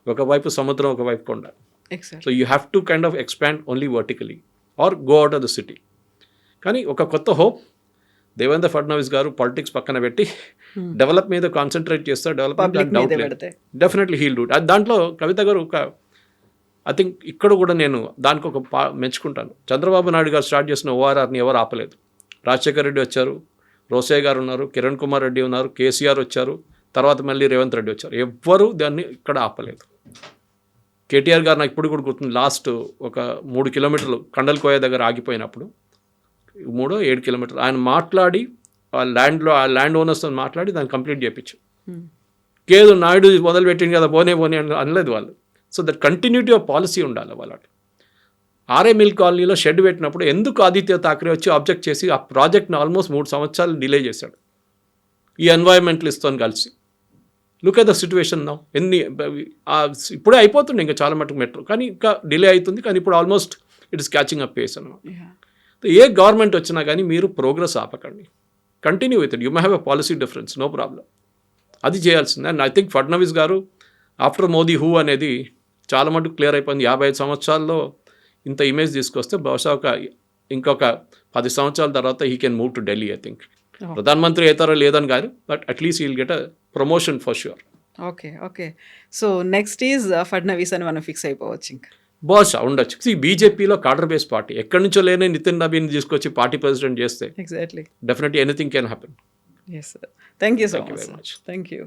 ఒకవైపు సముద్రం ఒకవైపు కొండ. So you have to kind of expand only vertically or go out of the city. కానీ ఒక కొత్త హోప్, దేవేంద్ర ఫడ్నవీస్ గారు పాలిటిక్స్ పక్కన పెట్టి డెవలప్ మీద కాన్సన్ట్రేట్ చేస్తారు. డెవలప్మెంట్ డౌట్ లేదు, డెఫినెట్లీ హీల్ డూ. దాంట్లో కవిత గారు ఒక ఐ థింక్ ఇక్కడ కూడా నేను దానికి ఒక మెచ్చుకుంటాను. చంద్రబాబు నాయుడు గారు స్టార్ట్ చేసిన ఓఆర్ఆర్ని ఎవరు ఆపలేదు. రాజశేఖర రెడ్డి వచ్చారు, రోసయ్య గారు ఉన్నారు, కిరణ్ కుమార్ రెడ్డి ఉన్నారు, కేసీఆర్ వచ్చారు, తర్వాత మళ్ళీ రేవంత్ రెడ్డి వచ్చారు. ఎవ్వరూ దాన్ని ఇక్కడ ఆపలేదు. కేటీఆర్ గారు నాకు ఇప్పుడు కూడా గుర్తుంది, లాస్ట్ ఒక 3 కిలోమీటర్లు కండల్కోయ దగ్గర ఆగిపోయినప్పుడు, 7 కిలోమీటర్లు ఆయన మాట్లాడి ఆ ల్యాండ్ ఓనర్స్తో మాట్లాడి దాన్ని కంప్లీట్ చేయించు. కేదు నాయుడు మొదలుపెట్టింది కదా పోనే అనలేదు వాళ్ళు. So that continuity of policy ఉండాలి వాళ్ళ. ఆర్ఏ మిల్ కాలనీలో షెడ్ పెట్టినప్పుడు ఎందుకు ఆదిత్య థాక్రే వచ్చి ఆబ్జెక్ట్ చేసి ఆ ప్రాజెక్ట్ని ఆల్మోస్ట్ 3 సంవత్సరాలు డిలే చేశాడు ఈ ఎన్వైరన్మెంటలిస్ట్తో కలిసి. Look at the situation now. ఇప్పుడే అయిపోతుంది ఇంకా చాలా మటుకు మెట్రో, కానీ ఇంకా డిలే అవుతుంది. కానీ ఇప్పుడు almost it is catching up pace అన్నమాట. ఏ గవర్నమెంట్ వచ్చినా కానీ మీరు ప్రోగ్రెస్ ఆపకండి, continue with it. You may have a policy difference, no problem. అది చేయాల్సిందే. అండ్ ఐ థింక్ ఫడ్నవీస్ గారు ఆఫ్టర్ మోదీ హూ అనేది చాలా మటుకు క్లియర్ అయిపోయింది. 55 సంవత్సరాల్లో ఇంత ఇమేజ్ తీసుకొస్తే బహుశా ఇంకొక 10 సంవత్సరాల తర్వాత he can move to Delhi. I think ప్రధానమంత్రి అవుతారో లేదని కాదు, but at least heal get a promotion for sure. Okay. So next is Fadnavis అని మనం ఫిక్స్ అయిపోవచ్చు ఇంకా. బహుశా ఉండొచ్చు. బీజేపీలో కాడర్ బేస్ పార్టీ, ఎక్కడి నుంచో లేని నితిన్ నబీన్ తీసుకొచ్చి పార్టీ ప్రెసిడెంట్ చేస్తే exactly definitely anything can happen. Yes sir. Thank you so Thank you very much. much. Thank you.